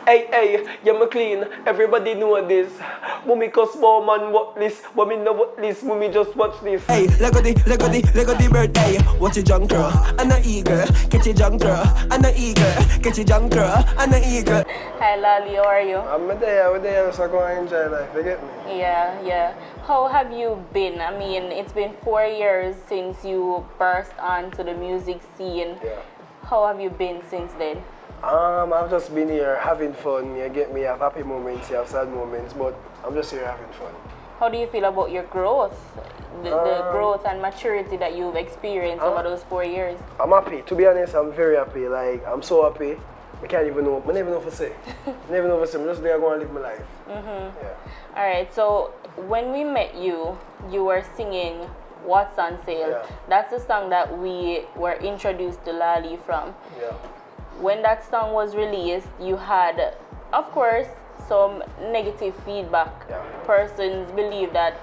Hey, yeah, me clean. Everybody know this. Mummy cause more man what this. But me know what this. Mummy just watch this. Hey, Lego the bird. Hey, watch your junk girl, and a eagle. Catch your junk girl, and a eagle. Catch your junk girl, and a eagle. Hi LaaLee, how are you? I'm there, so I go and enjoy life. You get me? Yeah. How have you been? I mean, it's been 4 years since you burst onto the music scene. Yeah. How have you been since then? I've just been here having fun. You get me? I have happy moments, you have sad moments, but I'm just here having fun. How do you feel about your growth? The growth and maturity that you've experienced over those 4 years? I'm happy. To be honest, I'm very happy. Like, I'm so happy. I can't even know. I never know what to say. I'm just there going to live my life. Yeah. Alright, so when we met you, you were singing What's on Sale. Yeah. That's the song that we were introduced to LaaLee from. Yeah. When that song was released, you had, of course, some negative feedback. Yeah. Persons believe that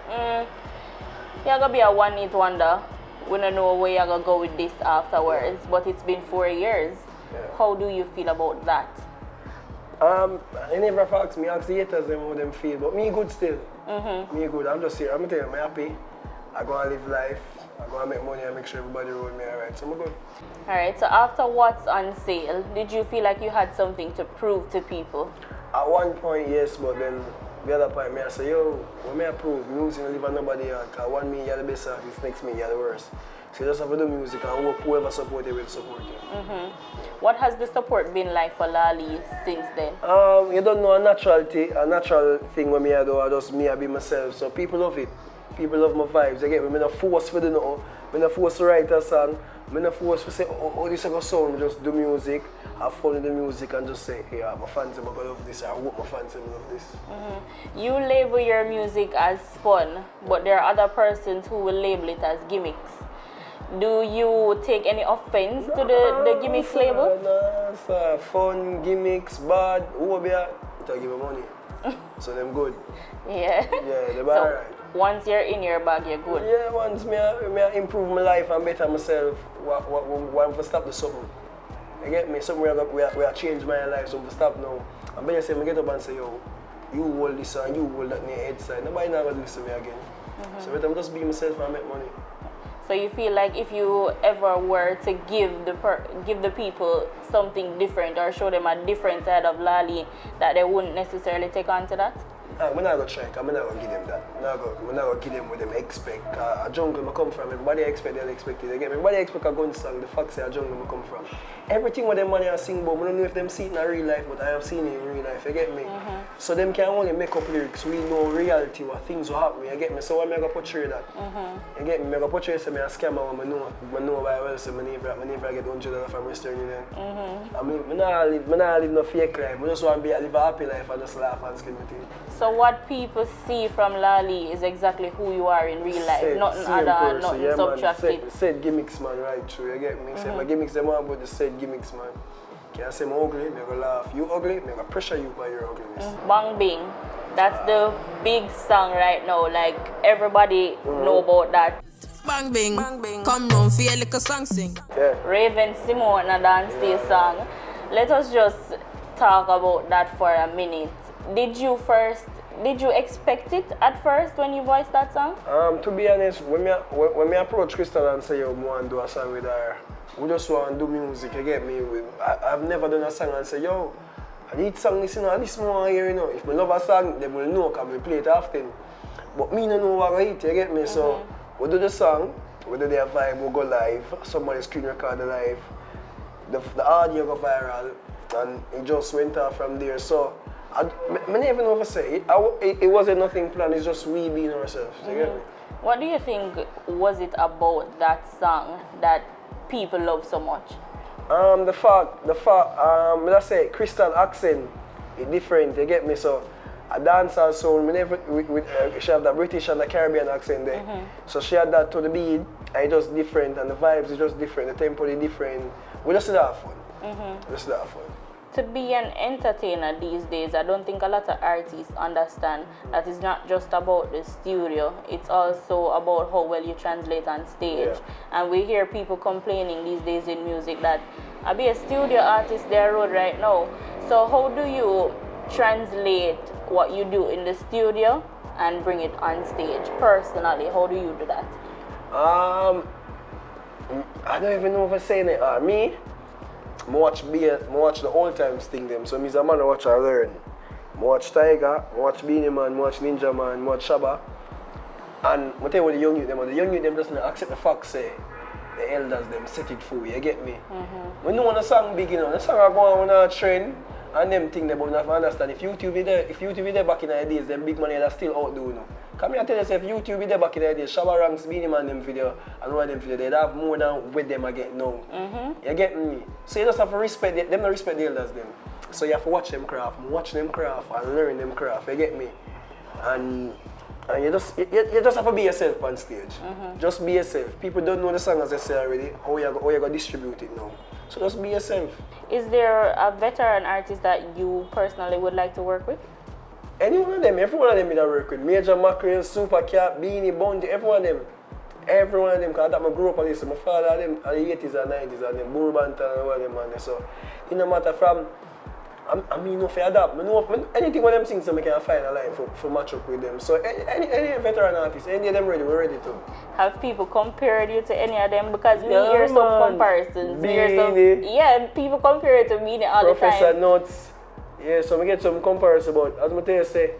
you're gonna be a one-hit wonder. We don't know where you're gonna go with this afterwards. But it's been 4 years. Yeah. How do you feel about that? I never ask me, ask the haters them how them feel, but me good still. Me good. I'm just here. I'm telling you, I'm happy. I go and live life. I go and make money and make sure everybody roll me alright. So I'm good. Alright, so after What's on Sale, did you feel like you had something to prove to people? At one point, yes, but then the other point, I say, yo, what may I prove? Music don't live on nobody else. Because one me, you're the best artist, next me, you're the worst. So you just have to do music and hope whoever support you will support you. What has the support been like for LaaLee since then? You don't know a natural thing when me I do, I just me, I be myself. So people love it. People love my vibes. You get me? I'm not forced for the no. I'm not forced to write a song. I'm not forced to say, oh, this is a song. Just do music, have fun with the music, and just say, yeah, my fans are gonna love this. I hope my fans are gonna love this. You label your music as fun, but there are other persons who will label it as gimmicks. Do you take any offense to the gimmicks label? No, sir. Fun, gimmicks, bad. Who will be at? They give me money. So them good. Yeah. Yeah, they're So alright. once you're in your bag, you're good. Yeah, once me I improve my life and better myself, why I'm to stop the something. You get me? Something we are change my life, so I'm to stop now. And better say, I get up and say, yo, you hold this and you hold that in your head side. Nobody never listen to me again. So better just be myself and make money. So you feel like if you ever were to give the people something different or show them a different side of LaaLee, that they wouldn't necessarily take on to that? I'm not going to try, I'm not going to give them that. I'm not going to give them what they expect. A jungle I come from, everybody expect the unexpected. Everybody expect a gun song, the fact say a jungle I come from. Everything what them money are sing about, I don't know if them see it in real life, but I have seen it in real life, you get me? So them can only make up lyrics, we know reality, what things will happen, you get me? So I'm going to portray that. You get me? I'm going to portray say I'm a scammer when I know by well, so I never get $100 from Western Union. I'm not live no fake life, I just want to live a happy life and just laugh and scream with it. So what people see from LaaLee is exactly who you are in real life, nothing other, nothing subtracted. Said gimmicks, man, right through, you get me? Say my gimmicks, them want about the said gimmicks, man. Can I say I'm ugly, I'm gonna laugh. You ugly, I'm gonna pressure you by your ugliness. Bang Bing, that's the big song right now, like everybody know about that. Bang bing, come round for your little song sing. Yeah. Raven Simone a dance day song. Let us just talk about that for a minute. Did you expect it at first when you voiced that song? To be honest, when me approach Crystal and say, yo, I want to do a song with her, we just want to do music, you get me? I've never done a song and say, yo, I need song this, this one here, you know. If I love a song, they will know because we play it often. But me don't know what I hit, you get me? So we do the song, we do their vibe, we go live, somebody screen record the live, the audio go viral, and it just went off from there. So I never even know if I say it wasn't nothing planned, it's just we being ourselves. You get me? What do you think was it about that song that people love so much? The fact, let's say Crystal accent is different, you get me? So a dancer sound, she have the British and the Caribbean accent there. So she had that to the beat, and it's just different, and the vibes is just different, the tempo is different. We just have fun. Just have fun. To be an entertainer these days, I don't think a lot of artists understand that it's not just about the studio, it's also about how well you translate on stage. Yeah. And we hear people complaining these days in music that I be a studio artist there road right now. So how do you translate what you do in the studio and bring it on stage personally? How do you do that? I don't even know if I'm saying it. Me, I watch the old times thing them. So me's a man I watch I learn. I watch Tiger, I watch Beanie Man, I watch Ninja Man, I watch Shabba. And I tell you what the young youth them doesn't accept the fact say the elders them set it for you get me? We know when a song big, the song are going on a trend and them thing they but we have to understand if YouTube be there back in the days, them big money are still out there now. Come here tell us if YouTube be there back in the days, Shabba Ranks, Beanie Man them video and one of them video, they'd have more than with them again now. You get me? So you just have to respect them, not respect the elders them. So you have to watch them craft and learn them craft, you get me? And you just have to be yourself on stage. Just be yourself. People don't know the song as I say already, how you going to distribute it now. So just be yourself. Is there a veteran artist that you personally would like to work with? Any one of them, every one of them I work with. Major Mackerel, Super Cat, Beanie, Bounty, every one of them. Every one of them, because I grew up on this. My father, them, in the 80s and 90s, and them, Burbanton and all them, man. So, it no matter from, I mean, if I adapt, anything one of them things, so I can find a line for match up with them. So, any veteran artist, any of them ready, we're ready to. Have people compared you to any of them? Because me hear some comparisons. Beanie. People compare you to Beanie all the time. Professor Nuts. Yeah, so I get some comparison about, as I tell you, say,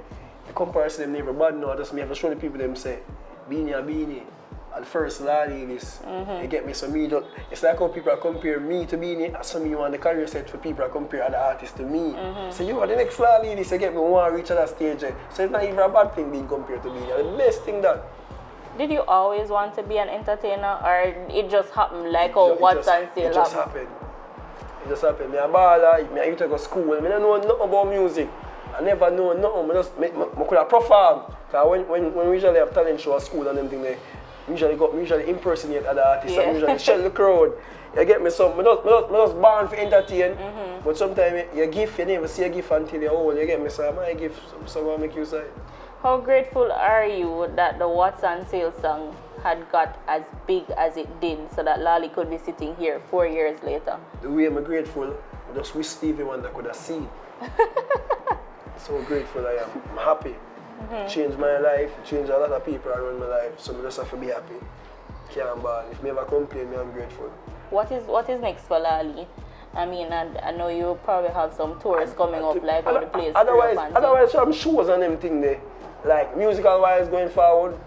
the comparison them never bad now, just me have to show the people them say, Beanie. At first, LaaLee this, you get me, so me, it's like how people compare me to Beanie, so me want the career set for people compare other artists to me. So you are the next LaaLee this, you get me, we want to reach that stage. So it's not even a bad thing being compared to Beanie, the best thing that. Did you always want to be an entertainer, or it just happened like how What's on Sale It just happened. It just happened. I'm a baller, I used to go to school, I don't know nothing about music. I never know nothing, I could have performed. Because when we usually have talent show at school and them thing, they usually impersonate other artists and usually shell the crowd. You get me? So I just born for entertain, but sometimes you never see a gift until you're old. You get me? So my gift, so I make you say. How grateful are you that the What's on Sale song had got as big as it did so that LaaLee could be sitting here 4 years later? The way I'm grateful, I just wish Stevie Wonder could have seen. So grateful I am. I'm happy. Changed my life, changed a lot of people around my life, so I just have to be happy. Can't ball. If I ever complain, I'm grateful. What is next for LaaLee? I mean, I know you probably have some tours coming up, like all the places. Otherwise, some shows and them thing there. Like musical wise going forward,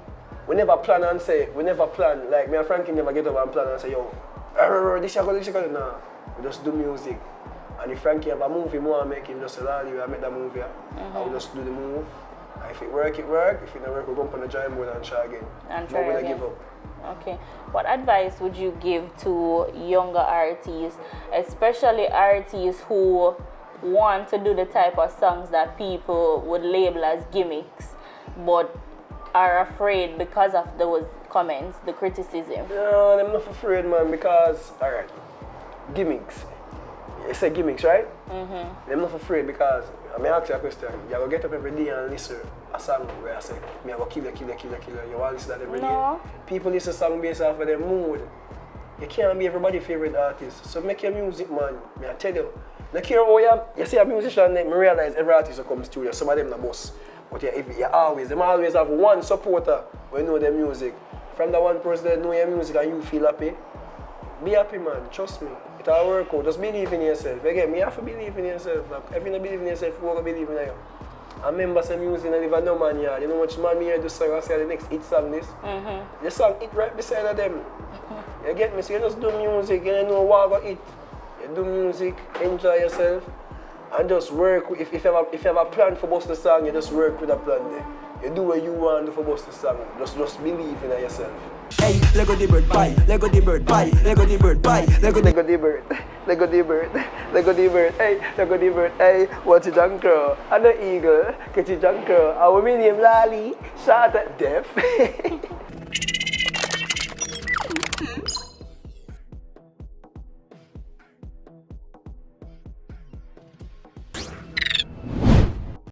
we never plan and say, like me and Frankie never get up and plan and say, yo, this year go, nah. We just do music. And if Frankie have a movie, more make him just say, LaaLee, I make that movie. I will just do the move. And if it work, it work. If it don't work, we'll go on the drawing board and try again. Don't give up. Okay. What advice would you give to younger artists, especially artists who want to do the type of songs that people would label as gimmicks, but are afraid because of those comments, the criticism? No, I'm not afraid, man, because, alright, gimmicks. You say gimmicks, right? I'm not afraid because, I may ask you a question, you go get up every day and listen a song where I say, me I go kill you. You want to listen to that every day? People listen to songs based off of their mood. You can't be everybody's favorite artist. So make your music, man. I tell you. No care how you see a musician, I realize every artist who comes to you, some of them not boss. But them always have one supporter when you know their music. From the one person that know your music and you feel happy, be happy, man. Trust me. It'll work out. Just believe in yourself. Again, you have to believe in yourself. Like, if you don't believe in yourself, you won't believe in you. I remember some music and live no man yard. You know much man me hear the song and say the next hit song this. The song hit right beside of them. You get me? So you just do music, you don't know what about it. You do music, enjoy yourself, and just work. If you have a plan for bust the song, you just work with a plan there. You do what you want to for bust the song. Just believe in yourself. Hey, Lego the bird pie, Lego the bird pie, Lego the bird pie, Lego the bird, Lego the bird, Lego the bird, hey, Lego the bird, hey, watch a junk crow, and the eagle, catch a junk crow. Our name LaaLee, shot at death.